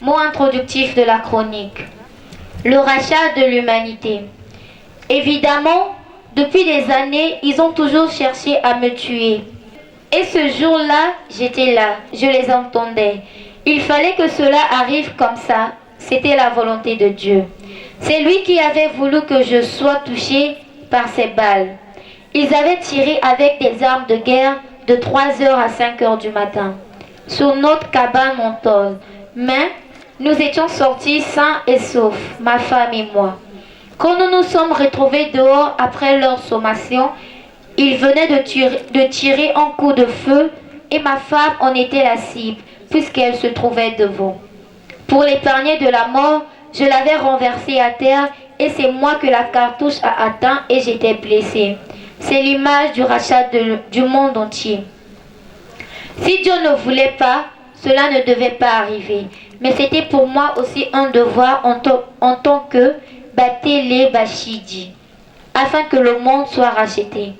Mot introductif de la chronique. Le rachat de l'humanité. Évidemment, depuis des années, ils ont toujours cherché à me tuer. Et ce jour-là, j'étais là, je les entendais. Il fallait que cela arrive comme ça. C'était la volonté de Dieu. C'est lui qui avait voulu que je sois touché par ces balles. Ils avaient tiré avec des armes de guerre de 3h à 5h du matin sur notre cabane mentale. Mais nous étions sortis sains et saufs, ma femme et moi. Quand nous nous sommes retrouvés dehors après leur sommation, ils venaient de tirer un coup de feu et ma femme en était la cible puisqu'elle se trouvait devant. Pour l'épargner de la mort, je l'avais renversée à terre et c'est moi que la cartouche a atteint et j'étais blessée. C'est l'image du rachat du monde entier. Si Dieu ne voulait pas, cela ne devait pas arriver. Mais c'était pour moi aussi un devoir en tant que Batele Bashidi, afin que le monde soit racheté.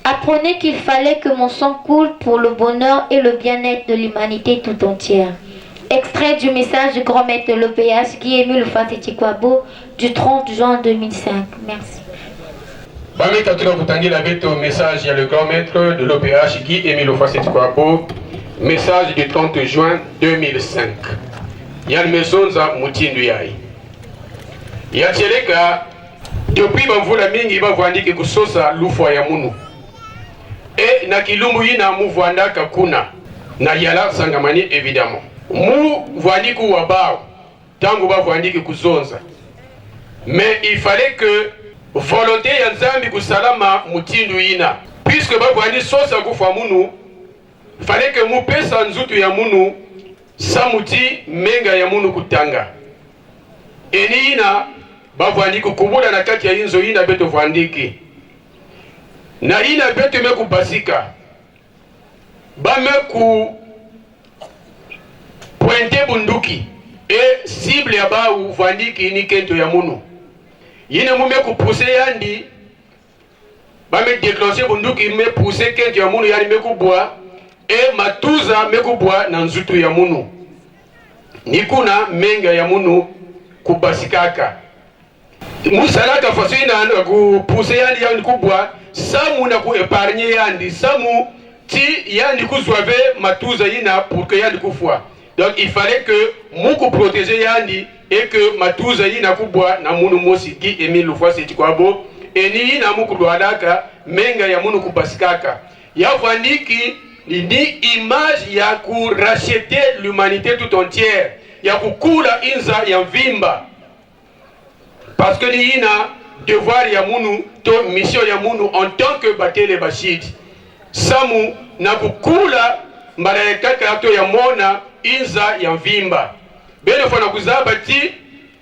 Apprenez qu'il fallait que mon sang coule pour le bonheur et le bien-être de l'humanité tout entière. Extrait du message du grand maître de l'OPH, Guy-Émile Hufwase-Tchikwabo, du 30 juin 2005. Merci. Message, il y a le grand maître de l'OPH, Guy-Émile Hufwase-Tchikwabo, message du 30 juin 2005. Il y a une maison à Moutinduyaï. Il y a depuis Bamvula Mingi Bavandi qui Kusosa Lufwa ya Munu. Et na kilumbu yina Muvwanda Kakuna. Na yala sangamani évidemment. Mu Vwandi Kuwabao. Tangu Bavwandi Kuzonza. Mais il fallait que volonté ya Nzambi Kusalama Mutindu yina. Puisque Bavwandi Sosa Kufwa Munu. Fallait que mu pesa nzutu ya Munu. Samuti menga ya Munu kutanga. Eni yina bavwandi kukubula na kati ya inzo yina beto vwandiki na yina beto meku basika bameku pointe bunduki e cible ya ba vwandiki ni kento ya Munu yina mu meku pousse yandi bame déclencher bunduki me pousse kento ya Munu yani meku bwa e matuza meku bwa na nzutu ya Munu nikuna menga ya Munu kubasikaka musalaka faso ina kupuse yandi yandi kubwa samu na kuepargne yandi samu ti yandi kuzwave matuza yina pour que yandi kufwa. Donc il fallait que muku protéger yandi et que matuza yina kubwa na munu mosi Guy-Émile Hufwase-Tchikwabo eni yina muku lwadaka menga ya munu kubasikaka ya vandiki ni image ya kuracheter l'humanité tout entière ya kukula inza ya mvimba. Parce que ni yina devoir ya Munu to mission ya Munu en tant que Batele Bashidi samu na kukula mbalekaka to ya mona inza ya mvimba beno fana kuzaba ti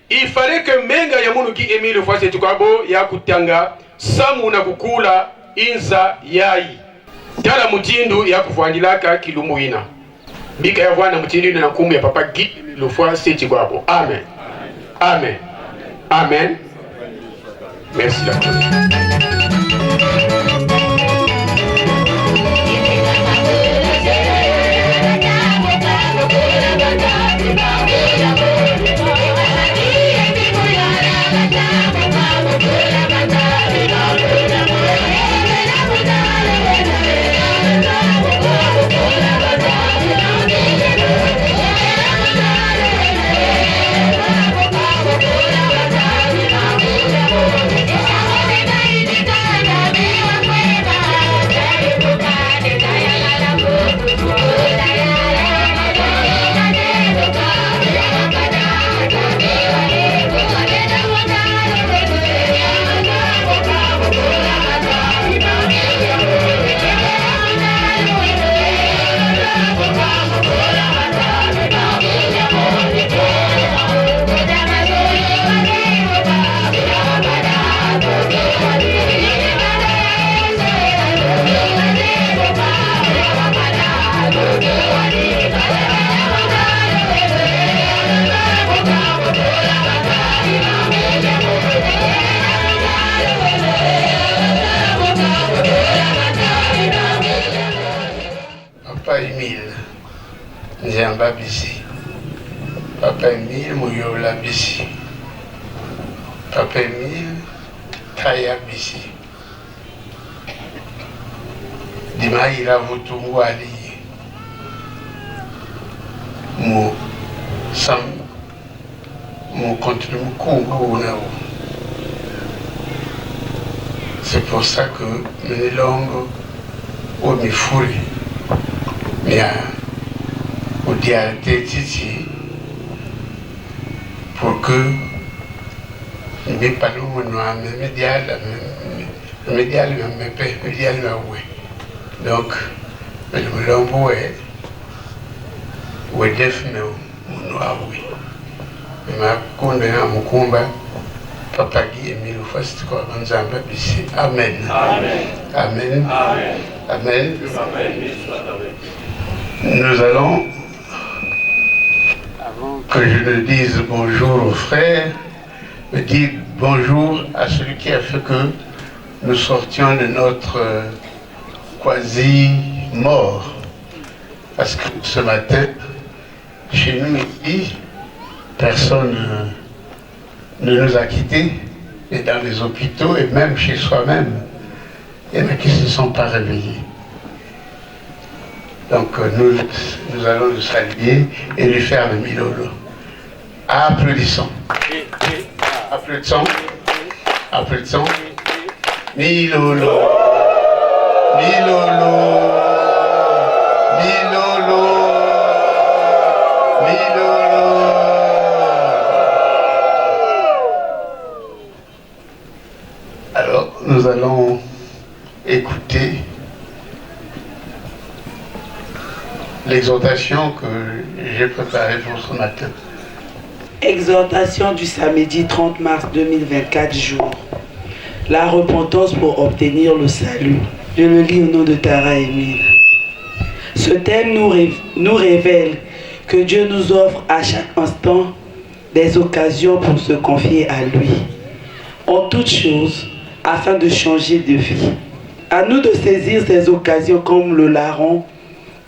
il fallait que menga ya Munu Guy-Émile Hufwase-Tchikwabo ya kutanga samu na kukula inza yai tala mutindu ya kuvwandilaka kilumbu ina bika ya vwana mutindu na kumu ya papa Guy-Émile Hufwase-Tchikwabo. Amen. Amen. Amen. Merci la chronique. Papa Emile Nzamba Bisi, Papa Emile Moyola Bisi, Papa Emile Taya Bisi, Dimaïra Vutungu Ali, Mo Sam, Mo continue Congo. C'est pour ça que mes langues au Mifuri. Bien, au dialogue ici, pour que mes panneaux noirs, mes médias, donc, le lambeau est défini au noir, oui. Ma condamné à mon combat, Papa Guy Emile Fast, quoi, Nzamba Bisi. Amen. Amen. Amen. Amen. Amen. Nous allons, avant que je ne dise bonjour aux frères, me dire bonjour à celui qui a fait que nous sortions de notre quasi-mort. Parce que ce matin, chez nous ici, personne ne nous a quittés, et dans les hôpitaux, et même chez soi-même, il y en a qui ne se sont pas réveillés. Donc nous allons le saluer et lui faire le milolo. Applaudissons. Applaudissons. Applaudissons. Milolo. Milolo. Milolo. Milolo. Alors, nous allons écouter l'exhortation que j'ai préparée pour ce matin. Exhortation du samedi 30 mars 2024 jour. La repentance pour obtenir le salut. Je le lis au nom de Tara Emile. Ce thème nous révèle que Dieu nous offre à chaque instant des occasions pour se confier à lui. En toutes choses, afin de changer de vie. À nous de saisir ces occasions comme le larron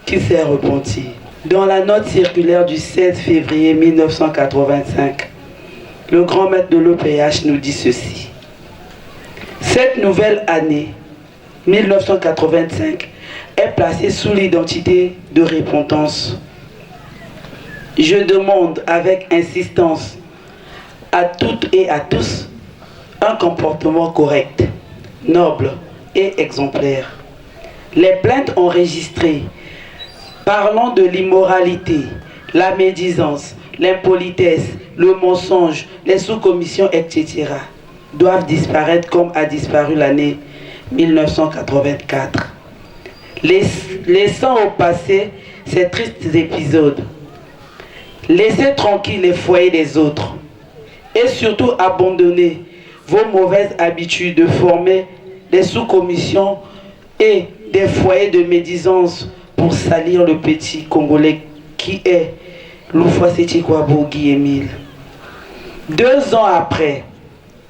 qui s'est repenti. Dans la note circulaire du 16 février 1985, le grand maître de l'OPH nous dit ceci. Cette nouvelle année, 1985, est placée sous l'identité de repentance. Je demande avec insistance à toutes et à tous un comportement correct, noble et exemplaire. Les plaintes enregistrées parlant de l'immoralité, la médisance, l'impolitesse, le mensonge, les sous-commissions, etc. doivent disparaître comme a disparu l'année 1984. Laissant au passé ces tristes épisodes. Laissez tranquilles les foyers des autres. Et surtout abandonnez vos mauvaises habitudes de former des sous-commissions et des foyers de médisance pour salir le petit Congolais qui est Loufa Sétikwabo Guy Emile. 2 ans après,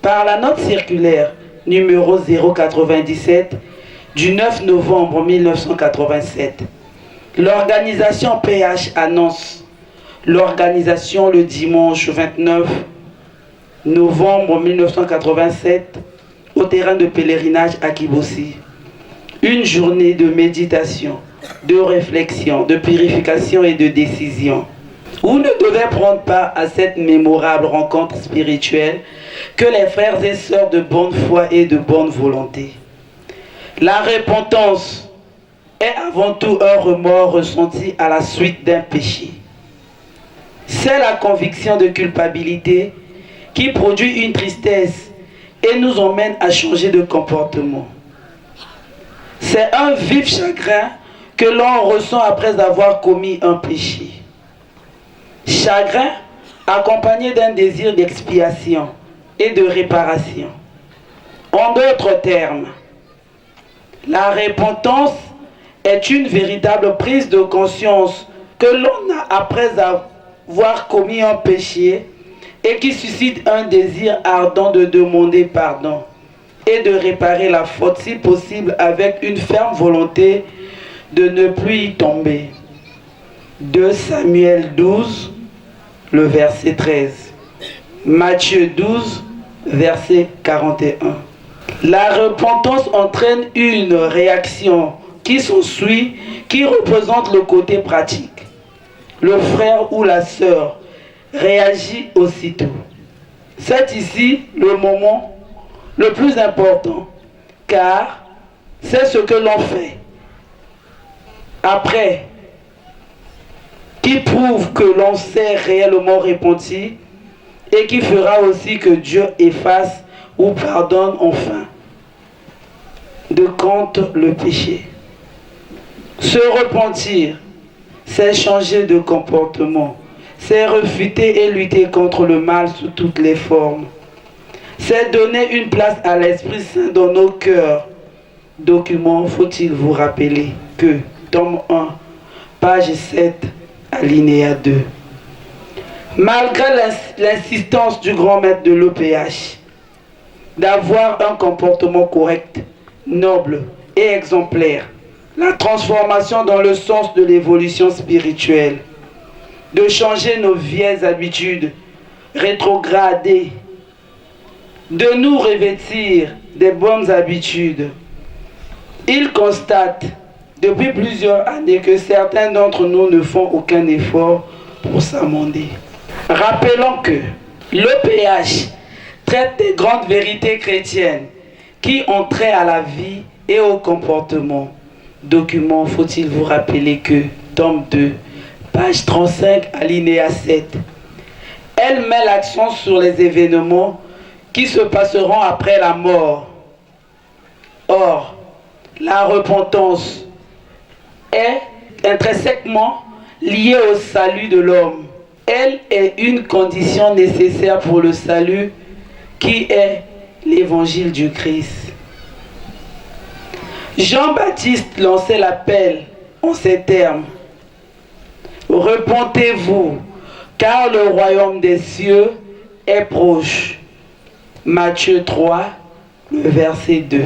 Par la note circulaire numéro 097 du 9 novembre 1987, l'organisation PH annonce l'organisation le dimanche 29 novembre 1987 au terrain de pèlerinage à Kibossi. Une journée de méditation, de réflexion, de purification et de décision. Vous ne devez prendre part à cette mémorable rencontre spirituelle que les frères et sœurs de bonne foi et de bonne volonté. La repentance est avant tout un remords ressenti à la suite d'un péché. C'est la conviction de culpabilité qui produit une tristesse et nous emmène à changer de comportement. C'est un vif chagrin que l'on ressent après avoir commis un péché. Chagrin accompagné d'un désir d'expiation et de réparation. En d'autres termes, la repentance est une véritable prise de conscience que l'on a après avoir commis un péché et qui suscite un désir ardent de demander pardon et de réparer la faute si possible avec une ferme volonté de ne plus y tomber. 2 Samuel 12, le verset 13. Matthieu 12, verset 41. La repentance entraîne une réaction qui s'ensuit, qui représente le côté pratique. Le frère ou la sœur réagit aussitôt. C'est ici le moment le plus important, car c'est ce que l'on fait après, qui prouve que l'on s'est réellement repenti et qui fera aussi que Dieu efface ou pardonne enfin de compte le péché. Se repentir, c'est changer de comportement, c'est refuter et lutter contre le mal sous toutes les formes. C'est donner une place à l'Esprit Saint dans nos cœurs. Document, faut-il vous rappeler que, tome 1, page 7, alinéa 2. Malgré l'insistance du grand maître de l'OPH d'avoir un comportement correct, noble et exemplaire, la transformation dans le sens de l'évolution spirituelle, de changer nos vieilles habitudes rétrogradées, de nous revêtir des bonnes habitudes. Il constate depuis plusieurs années que certains d'entre nous ne font aucun effort pour s'amender. Rappelons que l'EPH traite des grandes vérités chrétiennes qui ont trait à la vie et au comportement. Document, faut-il vous rappeler que, tome 2, page 35, alinéa 7. Elle met l'accent sur les événements qui se passeront après la mort. Or, la repentance est intrinsèquement liée au salut de l'homme. Elle est une condition nécessaire pour le salut qui est l'évangile du Christ. Jean-Baptiste lançait l'appel en ces termes. Repentez-vous, car le royaume des cieux est proche. Matthieu 3, le verset 2.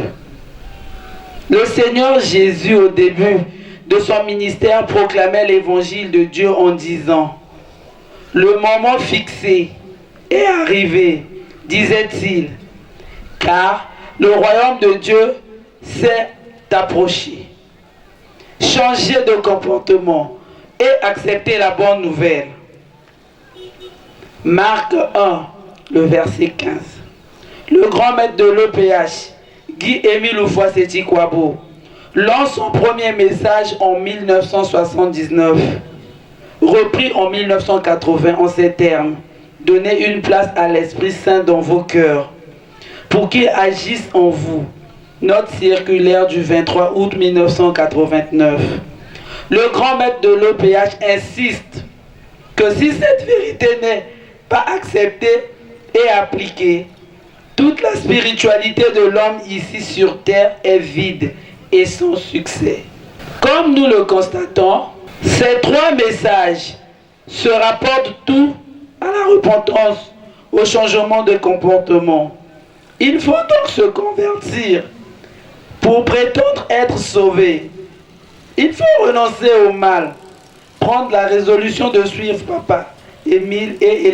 Le Seigneur Jésus, au début de son ministère, proclamait l'évangile de Dieu en disant « Le moment fixé est arrivé, disait-il, car le royaume de Dieu s'est approché. Changez de comportement et acceptez la bonne nouvelle. » Marc 1, le verset 15. Le grand maître de l'EPH, Guy-Émile Oufouas-Séti-Kouabo, lance son premier message en 1979, repris en 1980 en ces termes. Donnez une place à l'Esprit Saint dans vos cœurs, pour qu'il agisse en vous. Note circulaire du 23 août 1989. Le grand maître de l'EPH insiste que si cette vérité n'est pas acceptée et appliquée, toute la spiritualité de l'homme ici sur terre est vide et sans succès. Comme nous le constatons, ces trois messages se rapportent tout à la repentance, au changement de comportement, Il faut donc se convertir pour prétendre être sauvé. Il faut renoncer au mal, prendre la résolution de suivre Papa Émile et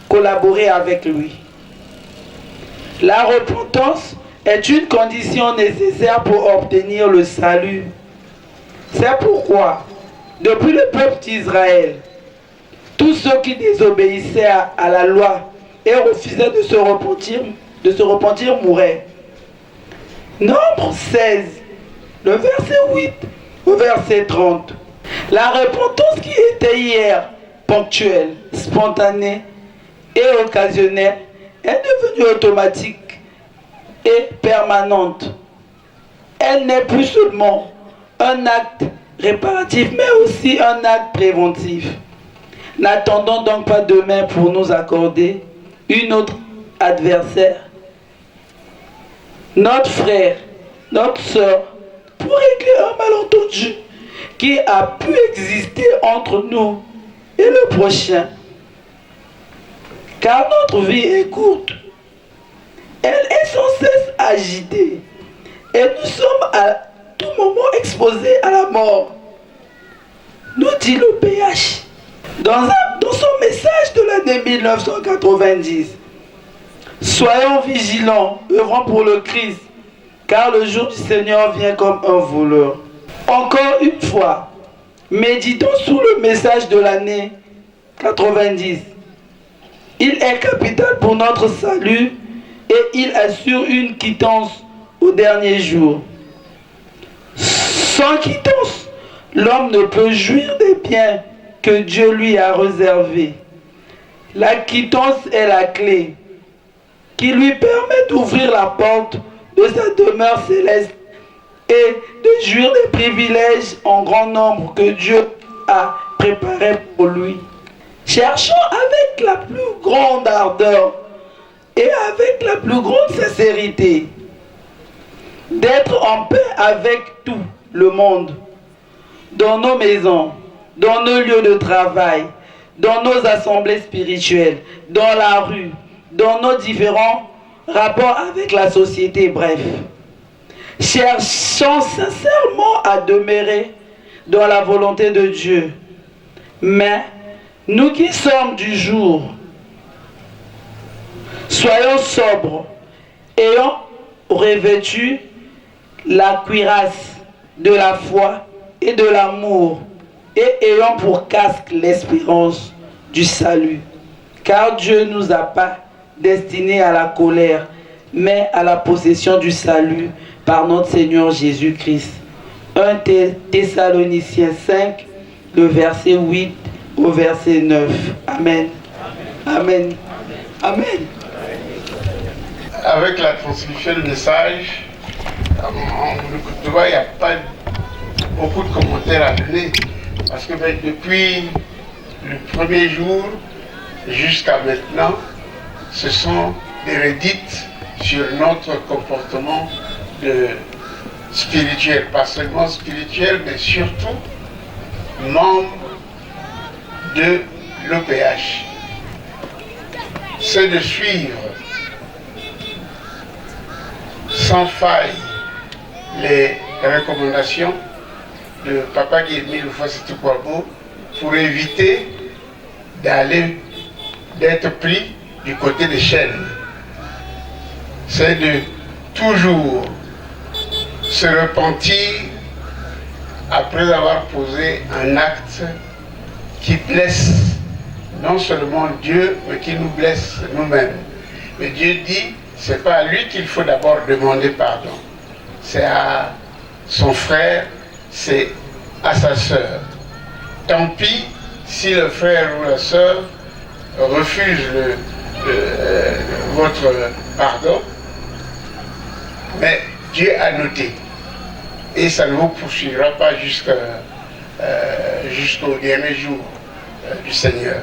collaborer avec lui. La repentance est une condition nécessaire pour obtenir le salut. C'est pourquoi, depuis le peuple d'Israël, tous ceux qui désobéissaient à la loi et refusaient de se repentir mouraient. Nombre 16, le verset 8 au verset 30. La repentance qui était hier ponctuelle, spontanée et occasionnelle est devenue automatique et permanente. Elle n'est plus seulement un acte réparatif, mais aussi un acte préventif. N'attendons donc pas demain pour nous accorder une autre adversaire, notre frère, notre soeur, pour régler un malentendu qui a pu exister entre nous et le prochain. Car notre vie est courte. Elle est sans cesse agitée. Et nous sommes à tout moment exposés à la mort. Nous dit le PH dans son message de l'année 1990. Soyons vigilants, œuvrant pour le Christ, car le jour du Seigneur vient comme un voleur. Encore une fois, méditons sur le message de l'année 90. Il est capital pour notre salut et il assure une quittance au dernier jour. Sans quittance, l'homme ne peut jouir des biens que Dieu lui a réservés. La quittance est la clé qui lui permet d'ouvrir la porte de sa demeure céleste et de jouir des privilèges en grand nombre que Dieu a préparés pour lui. Cherchons avec la plus grande ardeur et avec la plus grande sincérité d'être en paix avec tout le monde, dans nos maisons, dans nos lieux de travail, dans nos assemblées spirituelles, dans la rue, dans nos différents rapports avec la société, bref. Cherchons sincèrement à demeurer dans la volonté de Dieu. Mais nous qui sommes du jour, soyons sobres, ayant revêtu la cuirasse de la foi et de l'amour, et ayant pour casque l'espérance du salut. Car Dieu ne nous a pas destinés à la colère, mais à la possession du salut par notre Seigneur Jésus-Christ. 1 Thessaloniciens 5, le verset 8 au verset 9. Amen. Amen. Amen. Avec la transmission du message, tu vois, il n'y a pas beaucoup de commentaires à donner. Parce que depuis le premier jour jusqu'à maintenant, ce sont des redites sur notre comportement spirituel. Pas seulement spirituel, mais surtout membre de l'OPH. C'est de suivre sans faille les recommandations de Papa Émile Houphouët-Boigny pour éviter d'être pris du côté des chaînes. C'est de toujours se repentir après avoir posé un acte qui blesse non seulement Dieu, mais qui nous blesse nous-mêmes. Mais Dieu dit, c'est pas à lui qu'il faut d'abord demander pardon. C'est à son frère, c'est à sa sœur. Tant pis si le frère ou la sœur refuse votre pardon, mais Dieu a noté. Et ça ne vous poursuivra pas jusqu'au dernier jour du Seigneur.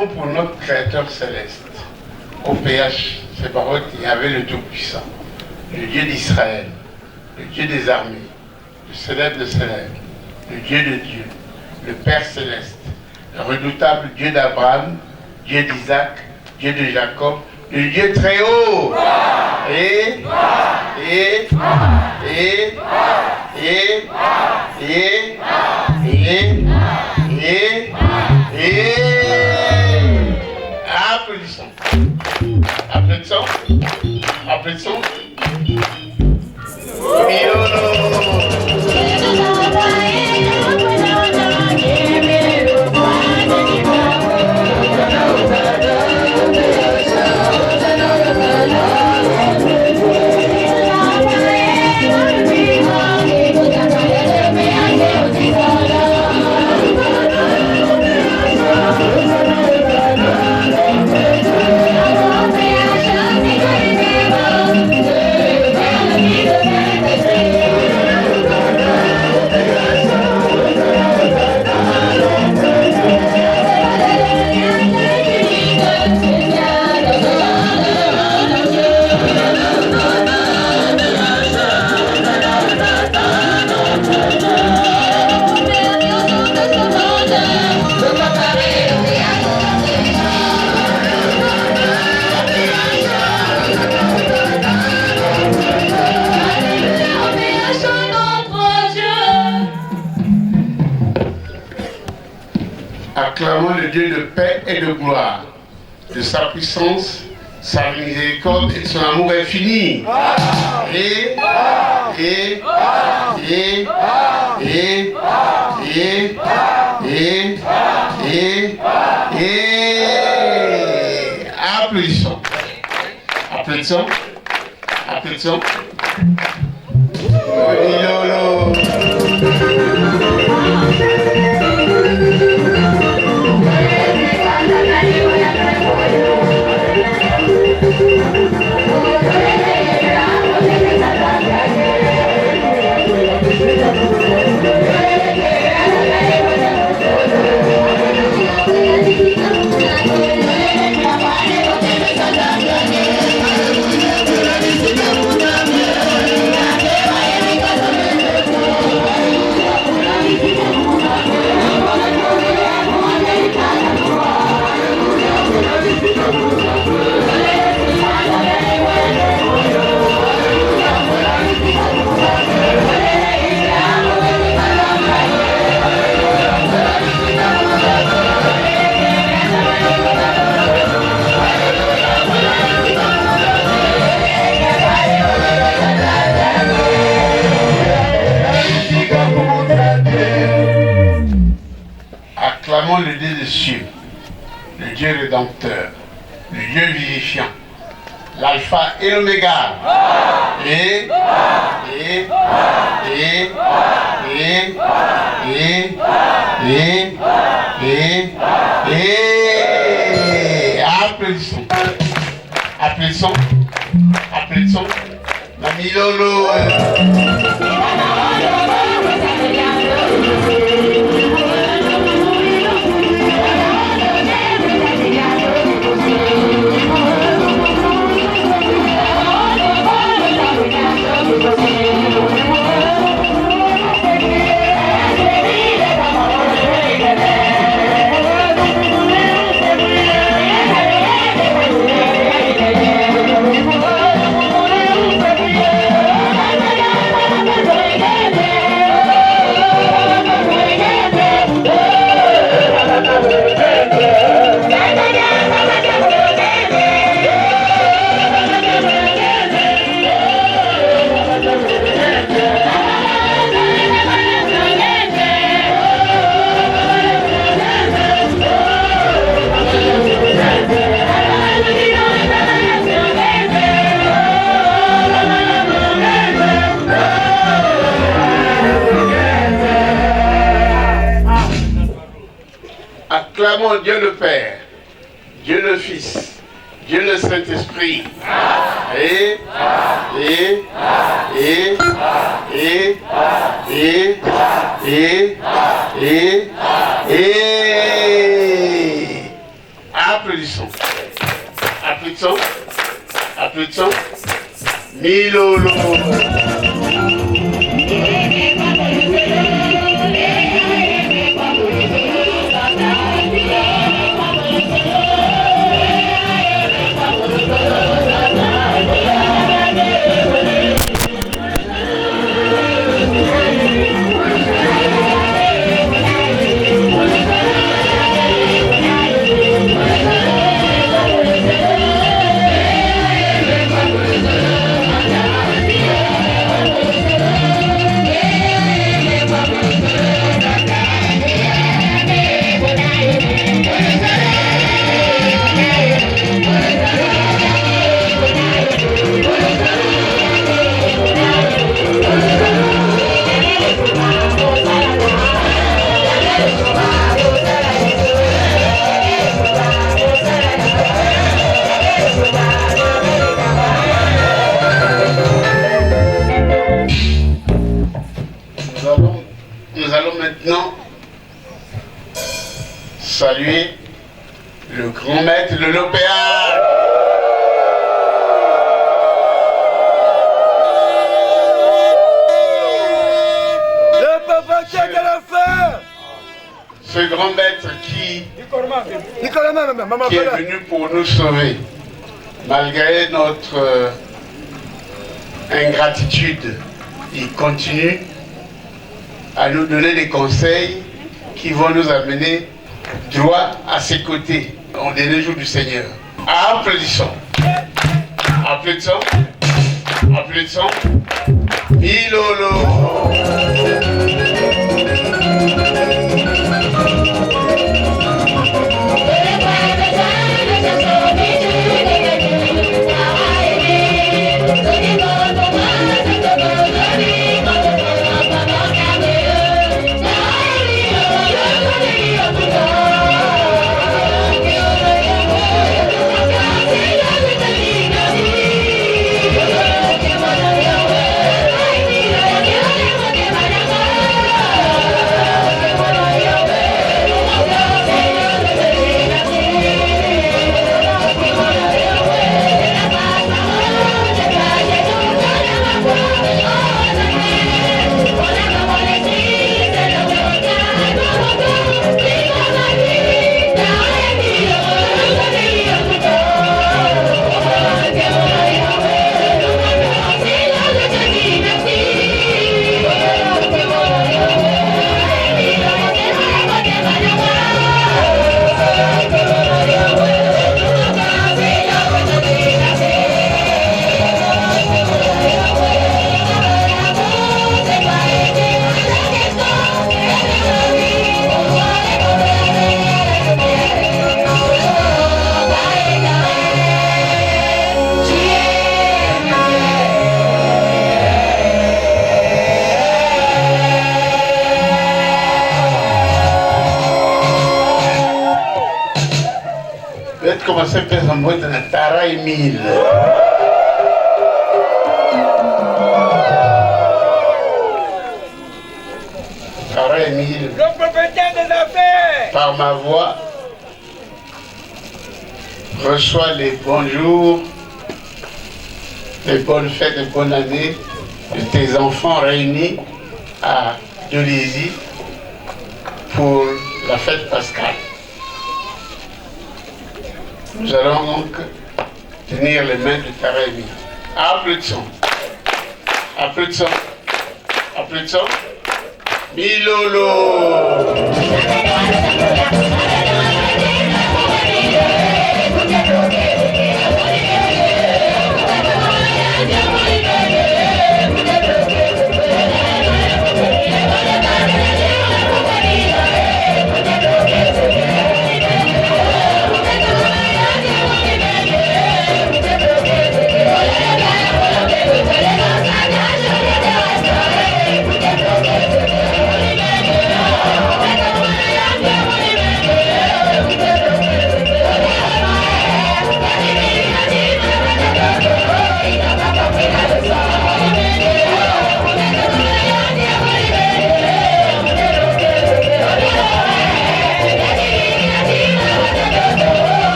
acclamons pour notre Créateur céleste. Au PH, c'est par eux qu'il y avait le Tout-Puissant, le Dieu d'Israël, le Dieu des armées, le célèbre de célèbres, le Dieu de Dieu, le Père céleste, le redoutable Dieu d'Abraham, Dieu d'Isaac, Dieu de Jacob, le Dieu très haut. Applaudissons. Applaudissons. Applaudissons. Acclamons le Dieu de paix et de gloire, de sa puissance, sa miséricorde et de son amour infini. Applaudissons. Applaudissons. Applaudissons. Acclamons le Dieu des cieux, le Dieu rédempteur, le Dieu vivifiant, l'alpha et l'oméga. Applaudissons. Applaudissons. Applaudissons. Mamie Lolo. Acclamons Dieu le Père, Dieu le Fils, Dieu le Saint-Esprit. Applaudissons. Milolo. Nous allons maintenant saluer le grand maître de l'opéra. Le papa qui a la fin. Ce grand maître qui est venu pour nous sauver, malgré notre ingratitude, il continue à nous donner des conseils qui vont nous amener droit à ses côtés en dernier jour du Seigneur. Applaudissons. Applaudissons. Applaudissons. Milolo. Peut-être commencer à faire un mot de la Tara Emile. Tara Emile, Le propriétaire des affaires. par ma voix, reçoit les bonjours, les bonnes fêtes et bonnes années de tes enfants réunis à Dolisie pour la fête pascale. Nous allons donc tenir les mains de Tara Emile. Applaudissons. Applaudissons. Applaudissons. Milolo.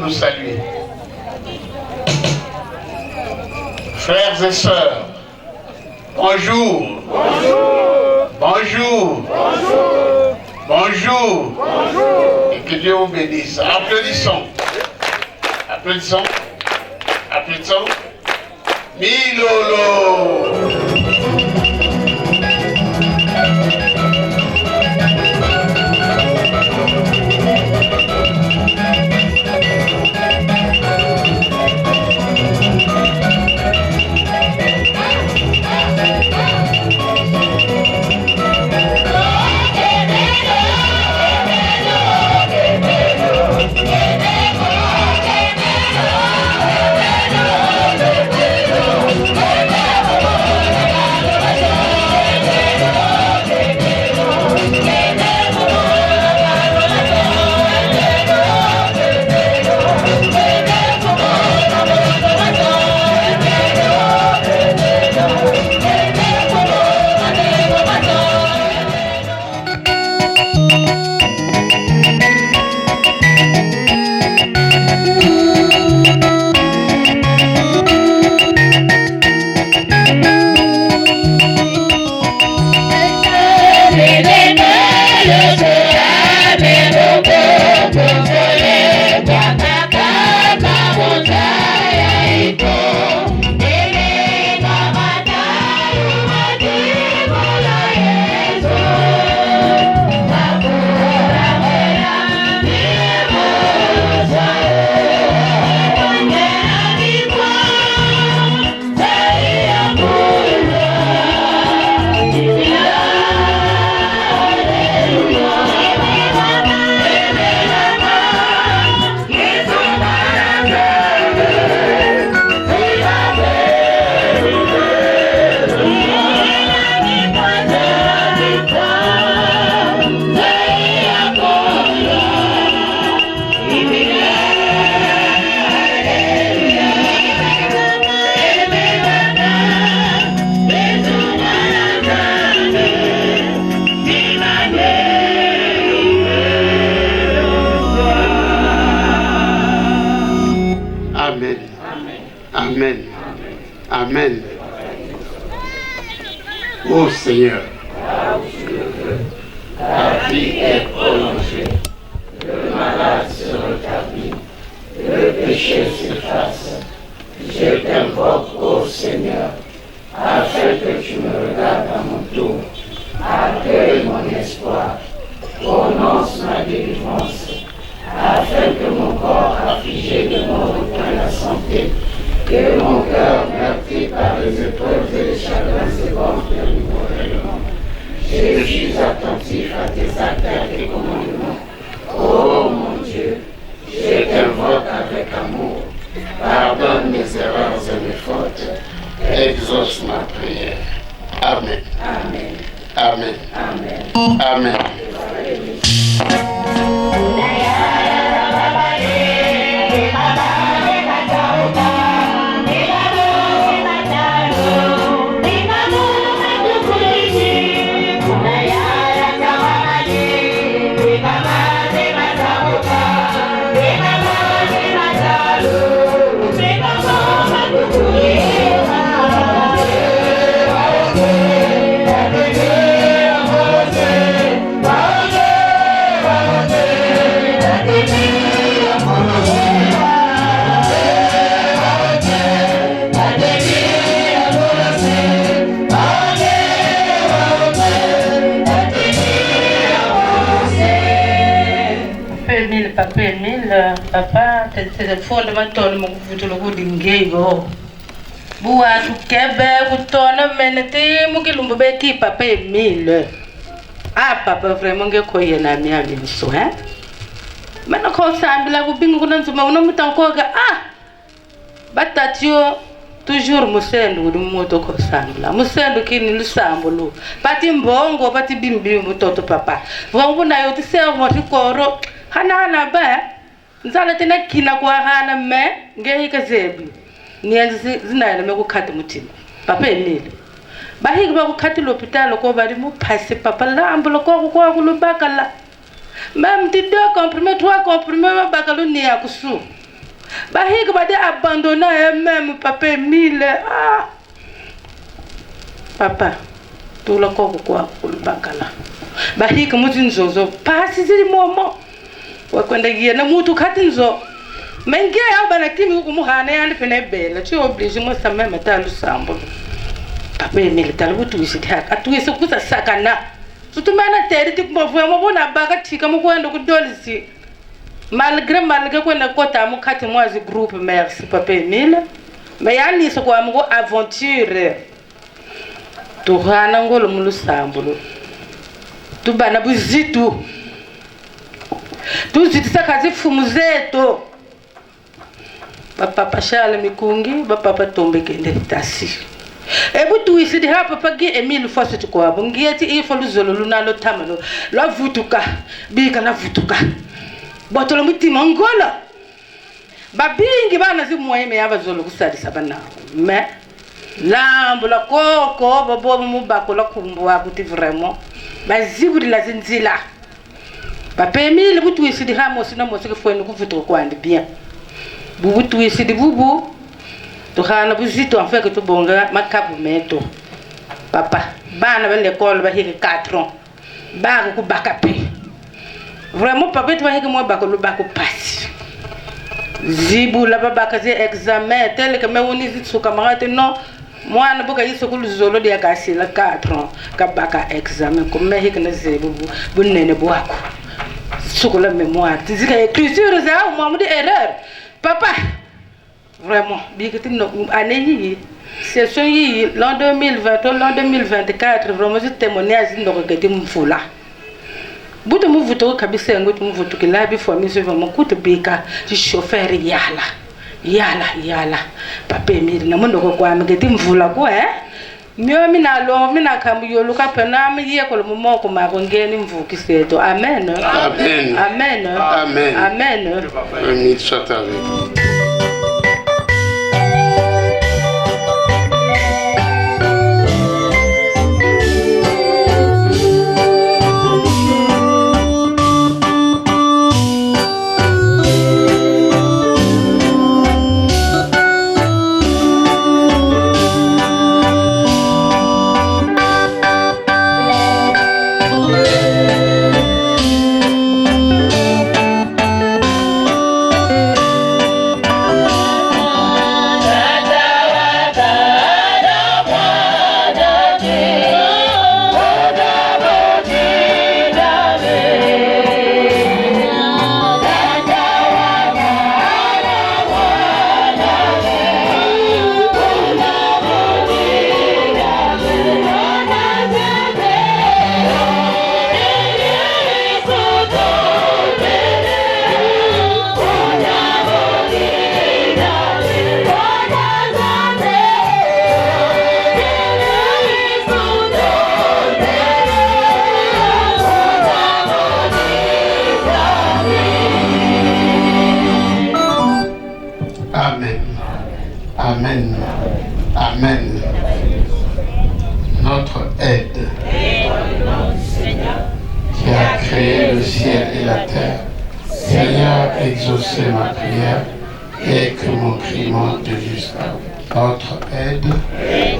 nous saluer. Frères et sœurs, bonjour. Bonjour. Bonjour. Bonjour. Bonjour. Bonjour. Et que Dieu vous bénisse. Applaudissons. Applaudissons. Applaudissons. Milolo. Amen. Amen. Ô Seigneur, ta vie est prolongée, le malade se rétablit, le péché s'efface. Je t'invoque, ô Seigneur, afin que tu me regardes à mon tour, accueille mon espoir, prononce ma délivrance, afin que mon corps affligé de mort reprenne la santé, que mon cœur meurtri par les épreuves et les chagrins s'égonfle vers le renouvellement. Je suis attentif à tes actes et à tes commandements. Oh mon Dieu, je t'invoque avec amour. Pardonne mes erreurs et mes fautes. Exauce ma prière. Amen. Amen. Amen. Amen. Amen. Papa Emile, papa, c'est le fondamental de mon gouvernement d'Ingégo. Boua, tu kebe, tu tournes, menete, mon kilombo beti, papa Emile. Ah, papa, vraiment, que quoi y en a mis à l'immission, hein? Maintenant, quand ça a la bouille, on a souvent un mot encore, ah! Batatio, toujours Moussendo, de moto comme ça, là. Moussendo qui ne le sambolo. Pati mbongo, pati bimbi, moto, papa. Vous n'avez pas servi, moi, je corro. Hana ba nzala tena kina kwa hana me ngehi kazebi nianzi zinaela me kukhati mutima papa Emile bahiki ba kukhati l'hôpital ko bari mu passe papa la ambulo ko kulubaka la même ti 2 comprimés 3 comprimés ba bakalu ni akusu Bahik va abandonner eux-mêmes, papa Emile. Ah. Papa, tout le corps quoi pour le bacala. Bahik mutin zozo, pas si c'est le moment. Quand il y a un moutou katinzo. Mais il y a un actif qui m'a dit qu'il fallait belle. Tu es obligé de me mettre à l'ensemble. Papa Emile, tu as vu tout ici. Tu es ce que ça sakana. Surtout maintenant, tu es dit que moi, moi, na baga tika mo kwenda kudolisi. Malgré kwenda kota mo kati mwazi groupe merci Papa Emile. Mais yani so kwa mo aventure. Tu hana ngolo mu lusambulo. Tu bana buzitu. Tu zitisa kazi fumu zetu. Papa Charles Mikungi, papa tombe kende tasi. Ebu tu isi di hapa pagi Emile fosse tu kwa bungieti ifo luzolo lunalo tamalo. La vutuka, bika la vutuka. Botolo mutima ngola. Babingi bana zi mweme yaba zolo kusadi sabana. Mais lambo la koko bobo mubako la kumbu abuti vraiment. Baziburi la zinzila. Papa Emile butu isi di hamo sina mosike fwenu kufutuka kwa andi bien. Bubu tu isi di bubu. Tu hana buzito en fait que tu bonga makabu meto. Papa, bana ba l'école ba hiki 4 ans. Ba ko bakape. Vraiment papa tu va hiki mo ba ko passe. Zibu la ba ka ze examen tel que me woni zitsu camarade non. Moi na boka yiso ko luzolo dia ka sila 4 ans ka baka examen ko me hiki na zebu bu nene boako. Suko la mémoire. Tu dis que écriture ça ou moi erreur. Papa vraiment, année session l'an 2020, l'an 2024, vraiment je témoignage de que me foula. Bout de mon voto kabise ngo tu voto que là bi famille c'est vraiment coûte bika du chauffeur yala papa Emile na mondo ko kwa me que me foula ko mio mina lo mina kambu yolo ka pena me ye ko mo moko ma ko ngeni mvuki seto amen Amen. Amen. Amen. Amen. Amen. Soit avec vous. Amen. Amen. Notre aide qui a créé le ciel et la terre, Seigneur, exaucez ma prière et que mon cri monte jusqu'à vous. Notre aide,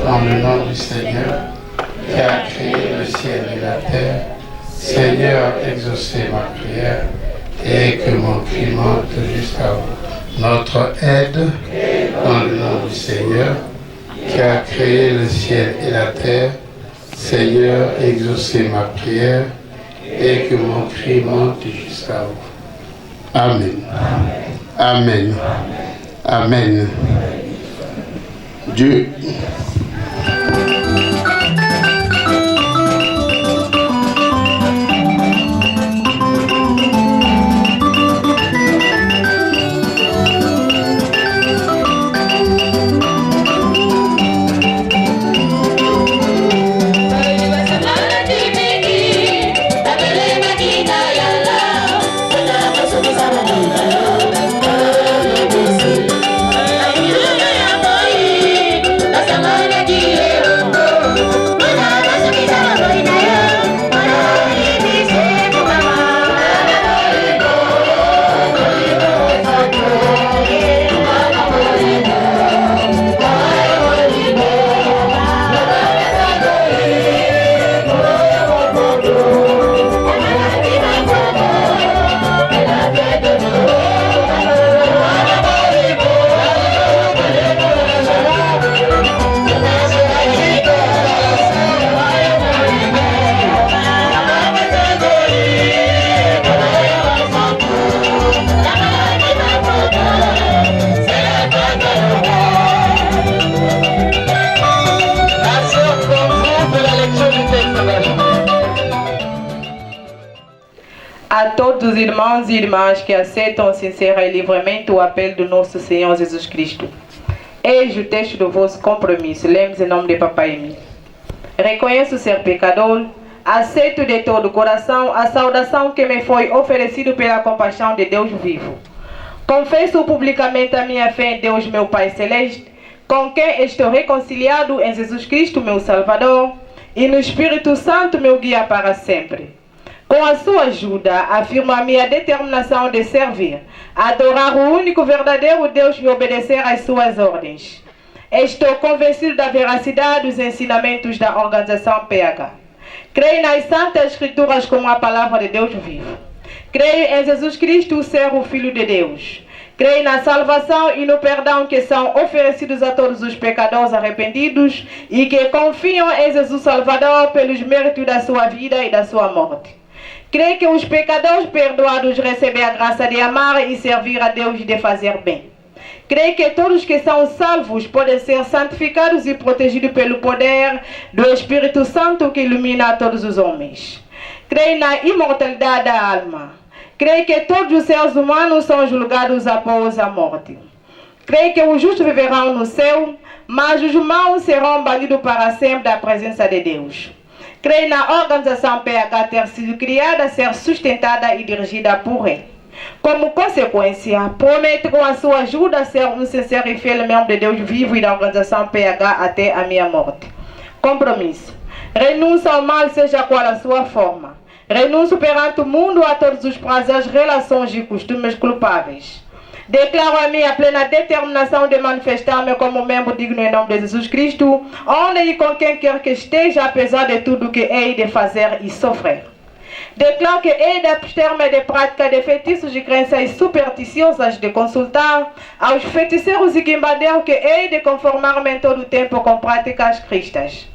dans le nom du Seigneur, qui a créé le ciel et la terre, Seigneur, exaucez ma prière et que mon cri monte jusqu'à vous. Notre aide, dans le nom du Seigneur, qui a créé le ciel et la terre, Seigneur, exaucez ma prière et que mon cri monte jusqu'à vous. Amen. Amen. Amen. Dieu. Sama A todos os irmãos e irmãs que aceitam sincero e livremente o apelo do nosso Senhor Jesus Cristo. Eis o texto do vosso compromisso. Lemos em nome de Papai Emílio. Reconheço ser pecador, aceito de todo o coração a saudação que me foi oferecida pela compaixão de Deus vivo. Confesso publicamente a minha fé em Deus, meu Pai Celeste, com quem estou reconciliado em Jesus Cristo, meu Salvador, e no Espírito Santo, meu guia para sempre. Com a sua ajuda, afirmo a minha determinação de servir, adorar o único verdadeiro Deus e obedecer às suas ordens. Estou convencido da veracidade dos ensinamentos da organização PH. Creio nas Santas Escrituras como a palavra de Deus vivo. Creio em Jesus Cristo, o ser o Filho de Deus. Creio na salvação e no perdão que são oferecidos a todos os pecadores arrependidos e que confiam em Jesus Salvador pelos méritos da sua vida e da sua morte. Creio que os pecadores perdoados recebem a graça de amar e servir a Deus e de fazer bem. Creio que todos que são salvos podem ser santificados e protegidos pelo poder do Espírito Santo que ilumina a todos os homens. Creio na imortalidade da alma. Creio que todos os seres humanos são julgados após a morte. Creio que os justos viverão no céu, mas os maus serão banidos para sempre da presença de Deus. Creio na organização PH ter sido criada, ser sustentada e dirigida por ele. Como consequência, prometo com a sua ajuda ser um sincero e fiel membro de Deus vivo e da organização PH até a minha morte. Compromisso. Renúncio ao mal, seja qual a sua forma. Renúncio perante o mundo a todos os prazeres, relações e costumes culpáveis. Declaro a minha plena determinação de manifestar-me como membro digno em nome de Jesus Cristo, onde e com quem quer que esteja, apesar de tudo que hei de fazer e sofrer. Declaro que hei de abster-me de prática de feitiços e crenças supersticiosas, de consultar aos feiticeiros e quimbandeiros, que hei de conformar-me em todo o tempo com práticas cristas.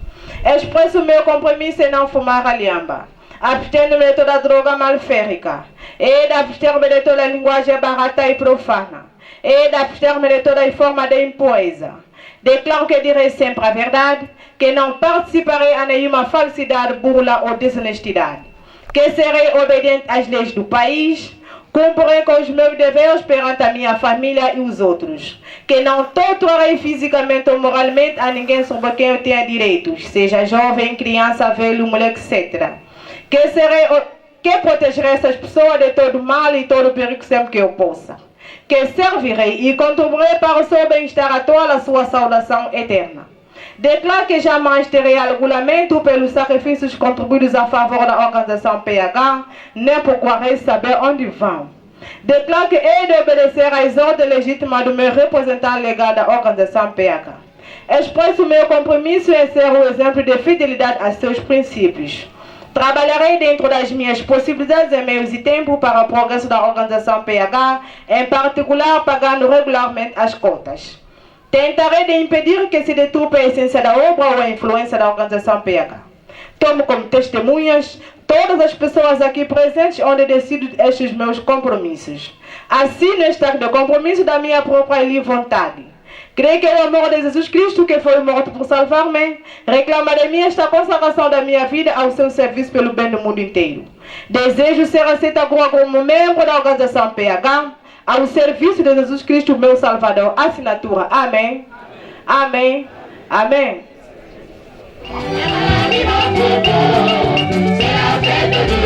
Expresso o meu compromisso em não fumar a liamba, abstendo-me de toda droga malférica, e de abster-me de toda linguagem barata e profana, e de abster-me de toda forma de impureza. Declaro que direi sempre a verdade, que não participarei a nenhuma falsidade, burla ou desonestidade, que serei obediente às leis do país, cumprirei com os meus deveres perante a minha família e os outros, que não torturarei fisicamente ou moralmente a ninguém sobre quem eu tenha direitos, seja jovem, criança, velho, mulher, etc. Que protegerei essas pessoas de todo mal e todo perigo sempre que eu possa. Que servirei e contribuirei para o seu bem-estar atual, a sua saudação eterna. Declaro que jamais terei argumento pelos sacrifícios contribuídos a favor da organização PH, nem procurarei saber onde vão. Declaro que hei de obedecer às ordens legítimas do meu representante legal da organização PH. Expresso o meu compromisso em ser o exemplo de fidelidade a seus princípios. Trabalharei dentro das minhas possibilidades, meios e tempo para o progresso da organização PH, em particular pagando regularmente as cotas. Tentarei de impedir que se deturpe a essência da obra ou a influência da organização PH. Tomo como testemunhas todas as pessoas aqui presentes onde decido estes meus compromissos. Assino este acto de compromisso da minha própria livre vontade. Creio que o amor de Jesus Cristo, que foi morto por salvar-me, reclama de mim esta consagração da minha vida ao seu serviço pelo bem do mundo inteiro. Desejo ser aceito agora como membro da organização PH, ao serviço de Jesus Cristo, meu Salvador. Assinatura. Amém. Amém. Amém. Amém.